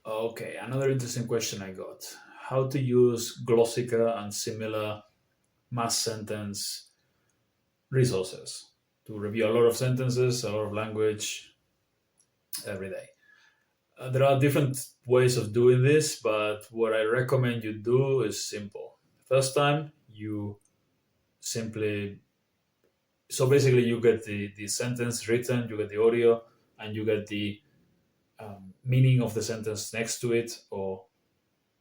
Okay, another interesting question I got. How to use Glossica and similar mass sentence resources to review a lot of sentences, a lot of language every day. There are different ways of doing this, but what I recommend you do is simple. First time, you simply, so basically, you get the sentence written, you get the audio, and you get the meaning of the sentence next to it or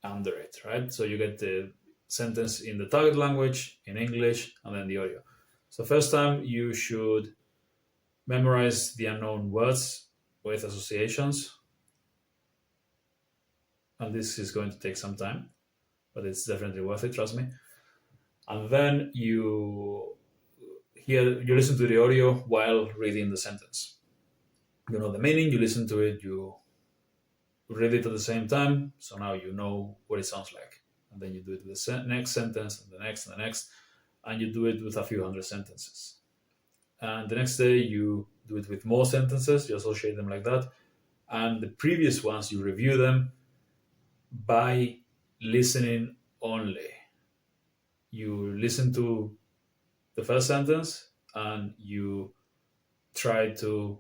under it, right? So you get the sentence in the target language, in English, and then the audio. So first time you should memorize the unknown words with associations, and this is going to take some time, but it's definitely worth it, trust me. And then you listen to the audio while reading the sentence. You know the meaning, you listen to it, you read it at the same time, so now you know what it sounds like. And then you do it with the next sentence, and the next, and the next, and you do it with a few hundred sentences. And the next day, you do it with more sentences, you associate them like that. And the previous ones, you review them by listening only. You listen to the first sentence and you try to,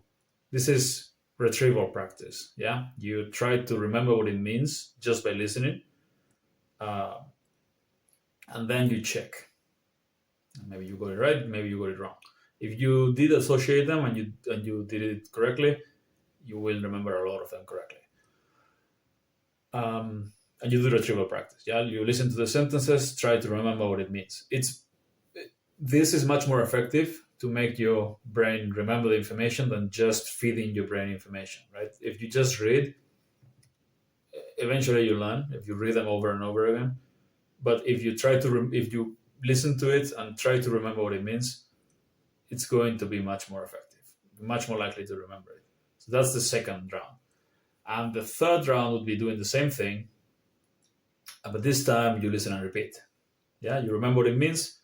this is retrieval practice. Yeah, you try to remember what it means just by listening, uh, and then you check. Maybe you got it right, maybe you got it wrong. If you did associate them and you did it correctly, you will remember a lot of them correctly. And you do retrieval practice. Yeah, you listen to the sentences, try to remember what it means. This is much more effective to make your brain remember the information than just feeding your brain information, right? If you just read, eventually you learn if you read them over and over again. But if you if you listen to it and try to remember what it means, it's going to be much more effective, much more likely to remember it. So that's the second round. And the third round would be doing the same thing, but this time you listen and repeat. Yeah, you remember what it means,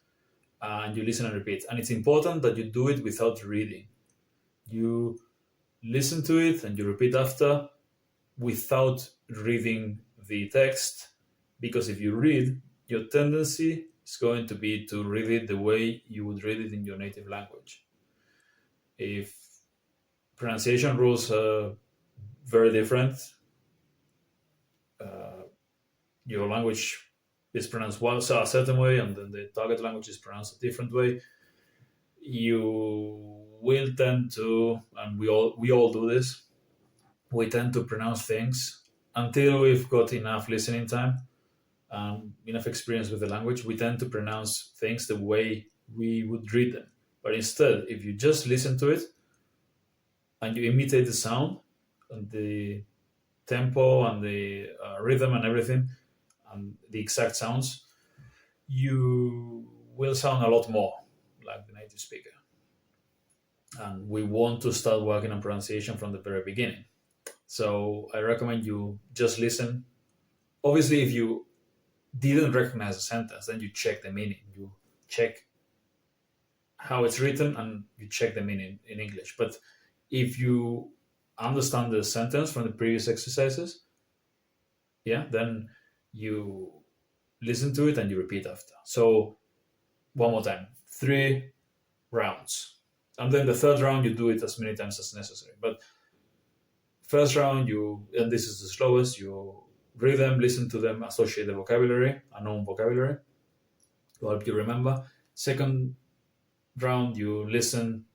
and you listen and repeat. And it's important that you do it without reading. You listen to it and you repeat after without reading the text, because if you read, your tendency is going to be to read it the way you would read it in your native language. If pronunciation rules are very different, your language is pronounced a certain way and then the target language is pronounced a different way, you will tend to, and we all do this, we tend to pronounce things until we've got enough listening time and enough experience with the language. We tend to pronounce things the way we would read them. But instead, if you just listen to it and you imitate the sound and the tempo and the rhythm and everything and the exact sounds, you will sound a lot more like the native speaker. And we want to start working on pronunciation from the very beginning. So I recommend you just listen. Obviously, if you didn't recognize a sentence, then you check the meaning. You check how it's written and you check the meaning in English. But if you understand the sentence from the previous exercises, yeah, then you listen to it and you repeat after. So one more time, 3 rounds. And then the third round, you do it as many times as necessary. But first round, and this is the slowest, you read them, listen to them, associate the vocabulary, unknown vocabulary, to help you remember. Second round, you listen,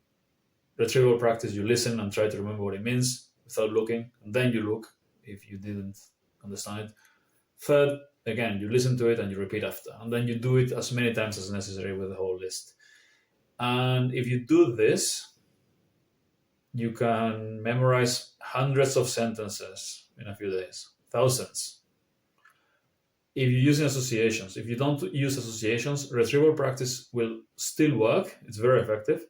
retrieval practice, you listen and try to remember what it means without looking, and then you look if you didn't understand it. Third, again, you listen to it and you repeat after, and then you do it as many times as necessary with the whole list. And if you do this, you can memorize hundreds of sentences in a few days, thousands. If you're using associations, if you don't use associations, retrieval practice will still work. It's very effective,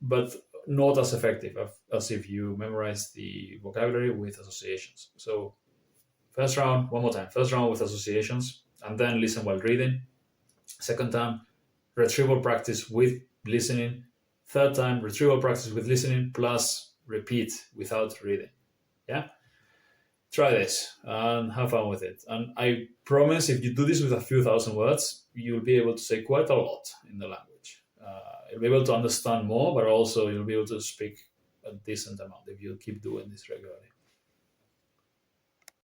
but not as effective as if you memorize the vocabulary with associations. So first round, one more time, first round with associations, and then listen while reading. Second time, retrieval practice with listening. Third time, retrieval practice with listening plus repeat without reading. Yeah. try this and have fun with it. And I promise, if you do this with a few thousand words, you'll be able to say quite a lot in the language. You'll be able to understand more, but also you'll be able to speak a decent amount if you keep doing this regularly.